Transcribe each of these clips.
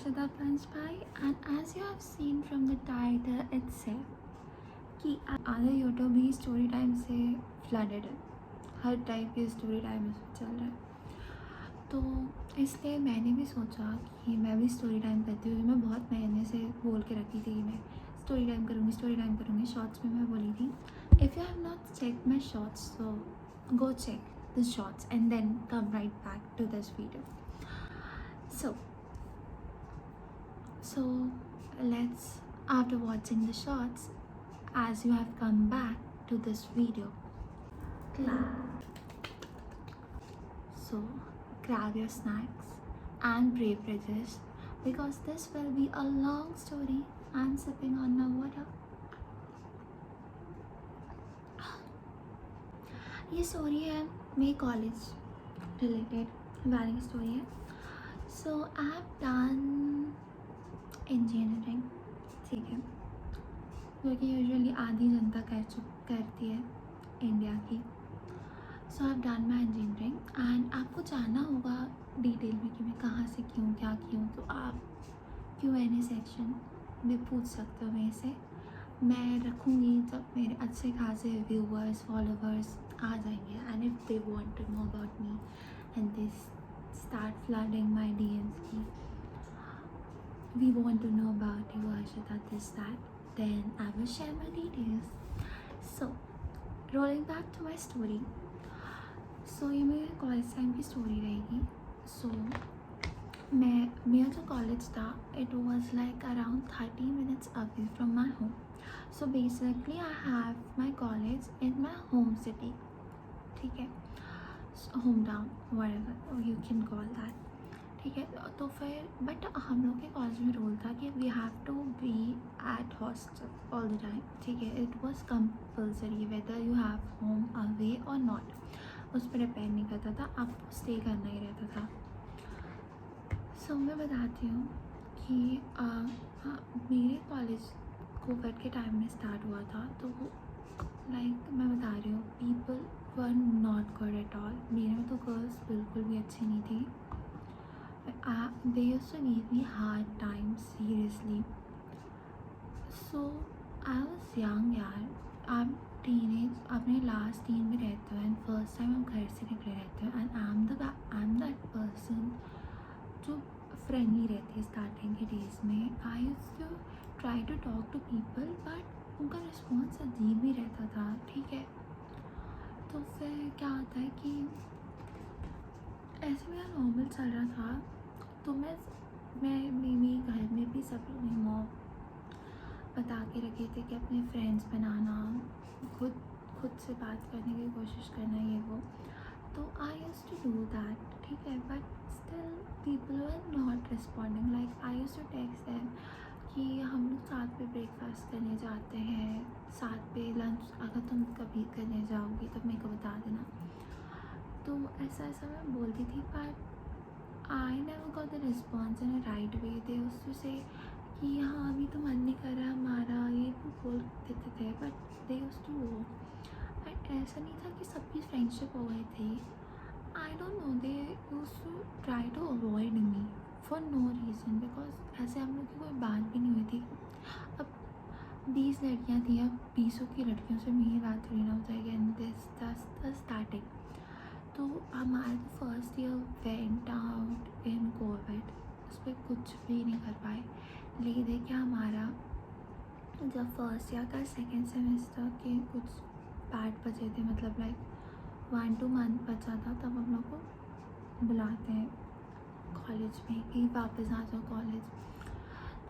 Arshada Panchpai, and as you have seen from the title itself कि आधा YouTube भी story time से flooded है, हर टाइप के स्टोरी टाइम इसमें चल रहा है। तो इसलिए मैंने भी सोचा कि मैं भी स्टोरी टाइम करती हूँ। मैं बहुत महीने से बोल के रखी थी कि मैं स्टोरी टाइम करूँगी। शॉर्ट्स में मैं बोली थी, if you have not check my shorts so go check the shorts and then come right back to this video. So let's, after watching the shorts, as you have come back to this video, so grab your snacks and beverages because this will be a long story. I'm sipping on my water. ये story है मेरे college related वाली story है. सो I have done engineering, ठीक है, जो कि usually आधी जनता करती है इंडिया की. So I have done my engineering and आपको जानना होगा डिटेल में कि मैं कहाँ से क्यों क्या क्यों, तो आप Q&A सेक्शन में पूछ सकते हो मेरे से. मैं रखूँगी जब मेरे अच्छे खासे व्यूवर्स फॉलोवर्स आ जाएंगे and if they want to know about me and they start flooding my DMs की we want to know about you Arshada, this that, then I will share my details. So rolling back to my story, so ये मेरे college time की story रहेगी. सो मेरा जो college था it was like around 30 minutes away from my home. So basically I have my college in my home city, ठीक है, hometown, whatever you can call that, ठीक है. तो फिर बट हम लोग के कॉलेज में रूल था कि we have to be at hostel all the time, ठीक है. It was compulsory whether you have home away or not, उस पर डिपेंड नहीं करता था, आपको स्टे करना ही रहता था. सो मैं बताती हूँ कि मेरे कॉलेज कोविड के टाइम में स्टार्ट हुआ था. तो लाइक मैं बता रही हूँ, people were not good at all. मेरे में तो गर्ल्स बिल्कुल भी अच्छी नहीं थी. They used to give me hard time, seriously. So I was young यार. आप टीनेज अपने लास्ट टीन में रहते हो एंड फर्स्ट टाइम हम घर से निकले रहते हो and I am that person जो फ्रेंडली रहती है स्टार्टिंग के डेज में. I used to try to talk to people but उनका रिस्पॉन्स अजीब ही रहता था, ठीक है. तो फिर क्या होता है कि ऐसे मेरा नॉर्मल चल रहा था. तो मैं मेरे घर में भी सब लोग मॉम बता के रखे थे कि अपने फ्रेंड्स बनाना, खुद से बात करने की कोशिश करना, ये वो. तो I used to do that, ठीक है. But still people were not responding. Like I used to text them कि हम लोग साथ पे ब्रेकफास्ट करने जाते हैं, साथ पे लंच अगर तुम कभी करने जाओगी तो मेरे को बता देना. तो ऐसा मैं बोलती थी but I never got the response in a right way. They used to say कि हाँ अभी तो मन नहीं कर रहा हमारा, ये वो बोल देते थे. But they used to go. But ऐसा नहीं था कि सबकी फ्रेंडशिप हो गई थी. I don't know, they used to try to avoid me for no reason because ऐसे हम लोग की कोई बात भी नहीं हुई थी. अब 20 लड़कियाँ थी, अब 20 की लड़कियों से मेरी बात थोड़ी ना हो जाएगी. And this the starting. तो हमारा first year went out in Covid, उस पर कुछ भी नहीं कर पाए. लेकिन देखिए हमारा जब फर्स्ट ईयर का सेकेंड सेमेस्टर के कुछ पार्ट बचे थे, मतलब लाइक 1-2 मंथ बचा था, तब हम लोग को बुलाते हैं कॉलेज में कि वापस आ जाओ कॉलेज.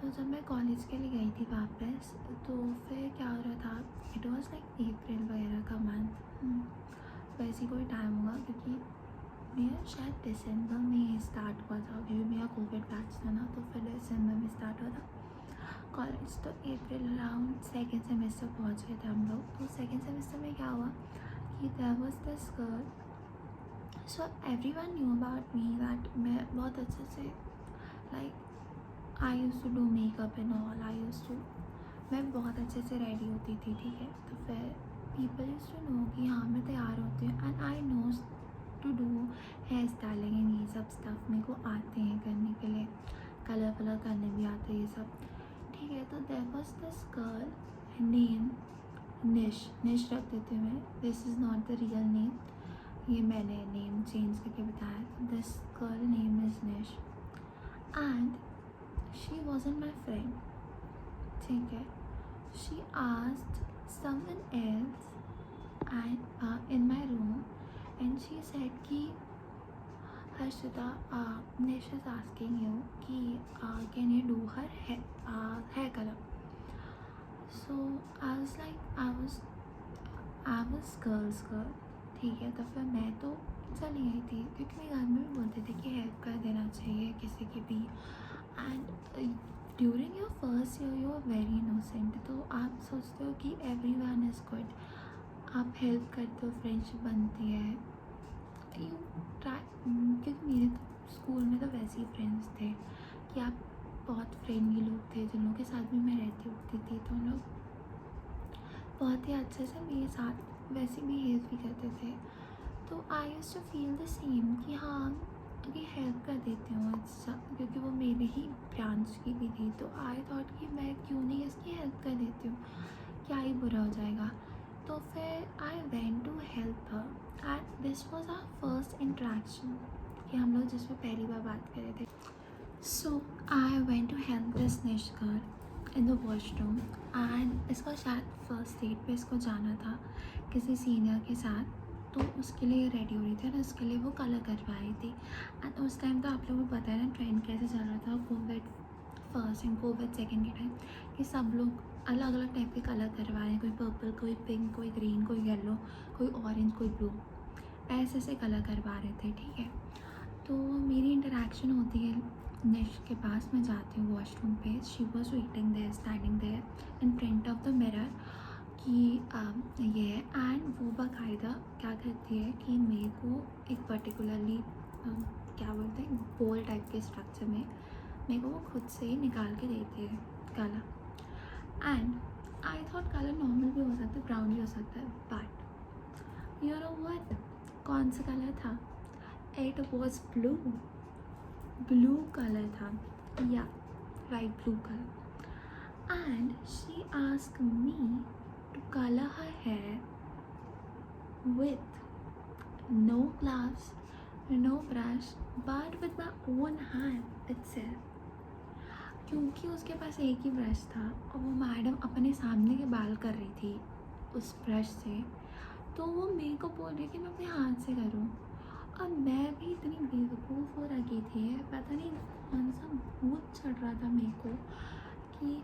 तो जब मैं कॉलेज के लिए गई थी वापस, तो फिर क्या हो रहा था, इट वॉज लाइक अप्रैल वगैरह का मंथ, वैसे कोई टाइम होगा क्योंकि मेरा शायद दिसंबर में स्टार्ट हुआ था, क्योंकि मेरा कोविड बैच था ना, तो फिर दिसंबर में स्टार्ट हुआ था कॉलेज. तो अप्रैल अराउंड सेकेंड सेमेस्टर पहुंच गए थे हम लोग. तो सेकेंड सेमेस्टर में क्या हुआ कि there was this girl. So everyone knew about me that मैं बहुत अच्छे से like I used to do makeup and all. मैं बहुत अच्छे से रेडी होती थी, ठीक है. तो फिर पीपल यूज्ड टू नो कि हाँ मैं तैयार होती हूँ and I knows to do hair styling and ये सब स्टफ मेरे को आते हैं करने के लिए. कलर वलर करने भी आते ये सब, ठीक है। तो there was this girl name Nish रख देते हुए, this is not the real name, ये मैंने नेम चेंज करके बताया। This girl name is Nish and she wasn't my friend, ठीक है। She asked someone else and in my room and she said कि Harshita, Nish is asking you कि can you do her hair color. So I was like I was girls girl, ठीक है। तो फिर मैं तो चली गई थी क्योंकि मेरे घर में भी बोलते थे कि हेल्प कर देना चाहिए किसी की भी। And during your first year you are very innocent, तो आप सोचते हो कि एवरी वन इज़ गुड, आप हेल्प करते हो, फ्रेंडशिप बनती है, यू ट्राई। क्योंकि मेरे तो स्कूल में तो वैसे ही फ्रेंड्स थे कि आप बहुत फ्रेंडली लोग थे, जिन लोगों के साथ भी मैं रहती उठती थी, तो उन लोग बहुत ही अच्छे से मेरे साथ वैसे बिहेव भी करते थे। तो I used to feel the same कि हाँ कि हेल्प कर देती हूँ, अच्छा, क्योंकि वो मेरे ही ब्रांच की भी थी। तो आई थॉट कि मैं क्यों नहीं इसकी हेल्प कर देती हूँ, क्या ही बुरा हो जाएगा। तो फिर I went to help her and this was our first interaction कि हम लोग जिसमें पहली बार बात कर रहे थे। So I went to help this nice girl in the washroom and इसको शायद फर्स्ट डेट पे इसको जाना था किसी सीनियर के साथ, तो उसके लिए रेडी हो रही थी और उसके लिए वो कलर करवा रही थी। एंड उस टाइम तो आप लोगों को पता है ना ट्रेंड कैसे चल रहा था, Covid first and Covid second के टाइम, कि सब लोग अलग अलग टाइप के कलर करवा रहे हैं, कोई पर्पल, कोई पिंक, कोई ग्रीन, कोई येलो, कोई ऑरेंज, कोई ब्लू, ऐसे ऐसे कलर करवा रहे थे, ठीक है। तो मेरी इंटरेक्शन होती है निश के पास, मैं जाती हूँ वॉशरूम पे, she was waiting there standing there in front of the mirror कि ये है। एंड वो बाकायदा क्या करती है कि मेरे को एक पर्टिकुलरली क्या बोलते हैं बोल टाइप के स्ट्रक्चर में मेरे को वो खुद से ही निकाल के देती है colour. And I thought colour normal भी हो सकता है, ब्राउन भी हो सकता है, बट यू नो व्हाट, कौन सा कलर था? It was blue, blue colour था, या light blue colour. And she asked me to color her hair with no gloves, no brush, but with my own hand itself. क्योंकि उसके पास एक ही brush था और वो मैडम अपने सामने के बाल कर रही थी उस ब्रश से, तो वो मेरे को बोल रही कि मैं अपने हाथ से करूँ। और मैं भी इतनी बेवकूफ़ हो रखी थी, पता नहीं कौन सा भूत चढ़ रहा था मेरे को कि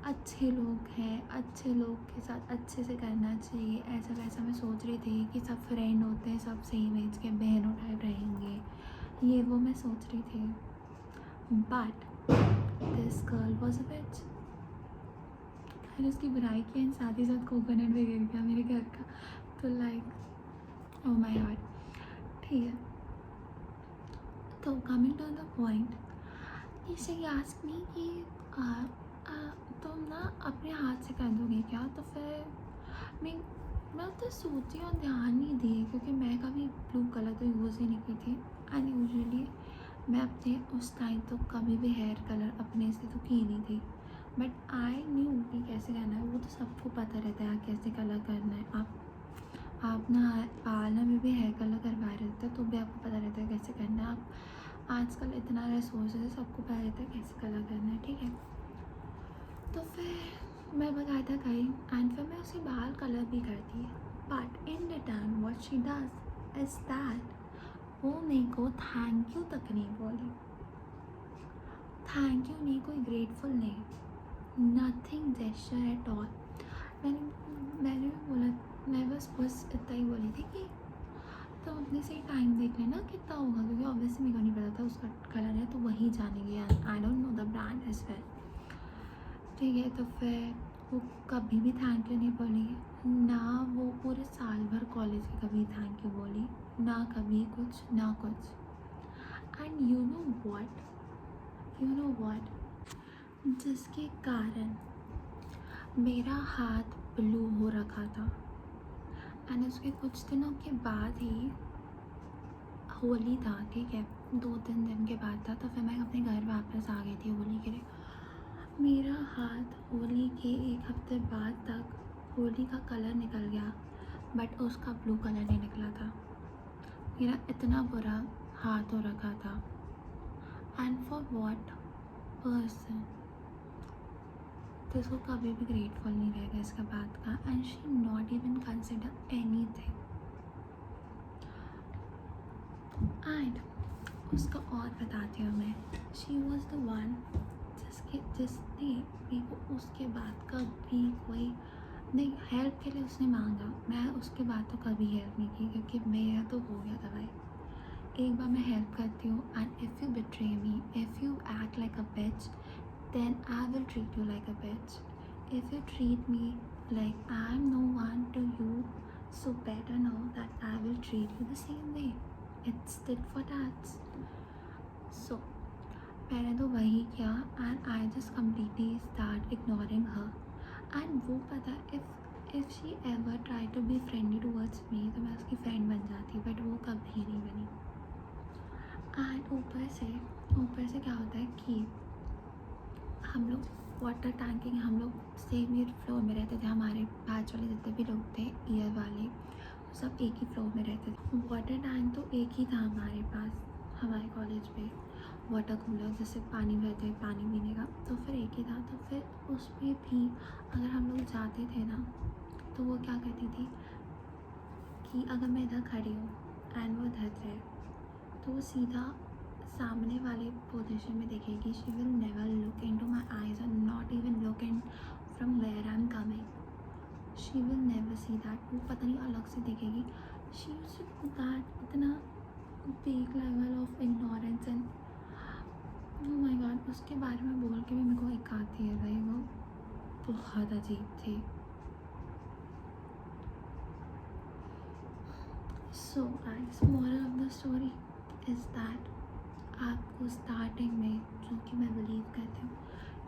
अच्छे लोग हैं, अच्छे लोग के साथ अच्छे से करना चाहिए, ऐसा वैसा मैं सोच रही थी कि सब फ्रेंड होते हैं, सब सेम एज के बहनों टाइप रहेंगे, ये वो मैं सोच रही थी। But this girl was a witch. मैंने उसकी बुराई की एंड साथ ही साथ कोकोनट भी गिर गया मेरे घर का, तो लाइक ओ माय गॉड, ठीक है। तो कमिंग टू द पॉइंट, इसे आस्क मी कि तुम ना अपने हाथ से कर दोगे क्या? तो फिर मैं तो सोची और ध्यान नहीं दी क्योंकि मैं कभी ब्लू कलर तो यूज़ ही नहीं की थी। एंड यूजुअली मैं अपने उस टाइम तो कभी भी हेयर कलर अपने से तो की नहीं थी, बट आई न्यू कि कैसे करना है, वो तो सबको पता रहता है कैसे कलर करना है। आप ना पार्लर में भी हेयर कलर करवा रहे थे तो भी आपको पता रहता है कैसे करना है। आप आजकल इतना रिसोर्सेज है, सबको पता रहता है कैसे कलर करना है, ठीक है। तो फिर मैं बाकायदा गई एंड फिर मैं उसे बाल कलर भी करती है, but in return what she does is that वो मेरे को थैंक यू तक नहीं बोली, थैंक यू नहीं, कोई ग्रेटफुल नहीं, नथिंग जेस्चर एट ऑल। मैंने भी बोला, मैं बस इतना ही बोली थी कि तो अपने से टाइम देख लेना कितना होगा, क्योंकि ऑब्वियसली मेरे को नहीं पता था उसका कलर है, तो वही जानेंगे, I don't know the brand as well, ठीक है। तो फिर वो कभी भी थैंक यू नहीं बोली ना, वो पूरे साल भर कॉलेज के कभी थैंक यू बोली ना, कभी कुछ ना कुछ। एंड यू नो व्हाट, जिसके कारण मेरा हाथ ब्लू हो रखा था। एंड उसके कुछ दिनों के बाद ही होली था, ठीक है। 2-3 दिन के बाद था, तो फिर मैं अपने घर वापस आ गई थी होली के लिए। मेरा हाथ होली के 1 हफ्ते बाद तक होली का कलर निकल गया, बट उसका ब्लू कलर नहीं निकला था। मेरा इतना बुरा हाथ हो रखा था। एंड फॉर वॉट पर्सन, तो उसको कभी भी ग्रेटफुल नहीं रहेगा इसके बाद का। And she not even consider any thing. And उसका और बताती हूँ मैं, शी वॉज द वन जिसने मेरे को उसके बाद कभी कोई नहीं हेल्प के लिए उसने मांगा। मैं उसके बाद तो कभी हेल्प नहीं की, क्योंकि मेरा तो हो गया था भाई। एक बार मैं हेल्प करती हूँ, and if you betray me, if you act like a bitch, then I will treat you like a bitch. If you treat me like I am no one to you, so better know that I will treat you the same way. It's tit for tat. So मैंने तो वही किया, and I just completely start ignoring her. And वो पता if she ever try to be friendly towards me, तो मैं उसकी friend बन जाती, but वो कभी नहीं बनी। And ऊपर से क्या होता है कि हम लोग वाटर टैंकिंग, हम लोग सेम ही फ्लोर में रहते थे। हमारे बैच वाले जितने भी लोग थे, ईयर वाले, सब एक ही फ्लोर में रहते थे। वाटर टैंक तो एक ही था हमारे पास, हमारे कॉलेज पे वाटर कूलर जिससे पानी भरते पानी पीने का, तो फिर एक ही था। तो फिर उसमें भी अगर हम लोग जाते थे ना, तो वो क्या करती थी कि अगर मैं इधर खड़ी हूँ एंड वो इधर है, तो वो सीधा सामने वाले पोजीशन में देखेगी। She will never look into my eyes and not even look in from where I am coming. She will never see that. वो पता नहीं अलग से देखेगी। She used to do that. इतना big level of ignorance and oh my god, उसके बारे में बोल के भी मेरे को एक आती है भाई, वो बहुत अजीब थी। So guys, moral of the story is that आपको स्टार्टिंग में, जो कि मैं बिलीव करती हूँ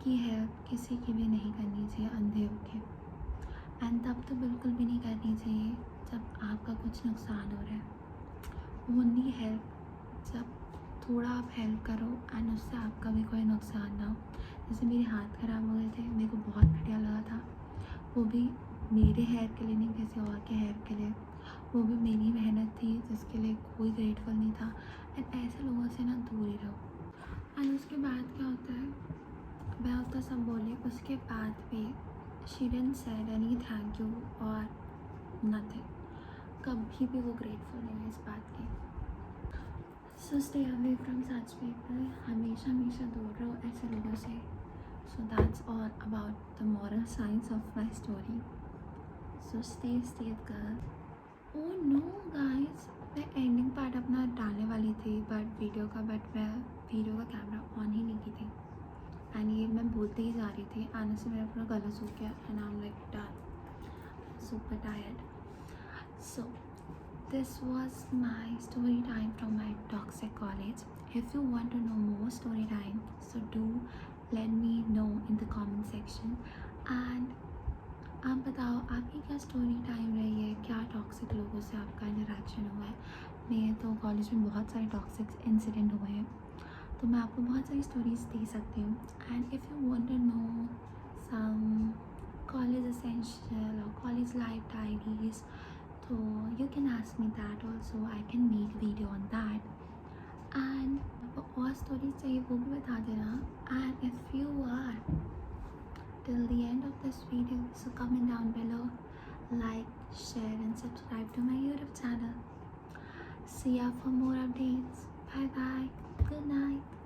कि हेल्प किसी की भी नहीं करनी चाहिए अंधे होके। एंड तब तो बिल्कुल भी नहीं करनी चाहिए जब आपका कुछ नुकसान हो रहा है। ओनली हेल्प जब थोड़ा आप हेल्प करो एंड उससे आपका भी कोई नुकसान ना हो। जैसे मेरे हाथ ख़राब हो गए थे, मेरे को बहुत घटिया लगा था, वो भी मेरे हेयर के लिए नहीं, किसी और के हेयर के लिए। वो भी मेरी मेहनत थी जिसके लिए कोई ग्रेटफुल नहीं था। एंड ऐसे लोगों से ना दूर ही रहो। एंड उसके बाद क्या होता है, मैं उतना सब बोली, उसके बाद भी she didn't said any thank you or nothing. कभी भी वो ग्रेटफुल नहीं है इस बात की। So stay away from such people. हमेशा दूर रहो ऐसे लोगों से। So that's all about the moral science of my story. So stay safe girl. Oh no guys, मैं एंडिंग पार्ट अपना डालने वाली थी बट मैं वीडियो का कैमरा ऑन ही नहीं की थी। एंड ये मैं बोलते ही जा रही थी, आने से मेरा पूरा गला सूख गया and I am like done, super tired. So this was my story time from my toxic college. If you want to know more story time, so do let me know in the comment section. And आप बताओ आपकी क्या story time रही है, क्या toxic लोगों से आपका इंटरेक्शन हुआ है। मेरे तो कॉलेज में बहुत सारे टॉक्सिक इंसिडेंट हुए हैं, तो मैं आपको बहुत सारी स्टोरीज़ दे सकती हूँ। And if you want to know some college essential or college life diaries, तो you can ask me that also, I can make video on that. And आपको और स्टोरीज चाहिए वो भी बता देना। And if you are till the end of this video, so comment down below, like, share and subscribe to my YouTube channel. See ya for more updates. Bye bye, good night.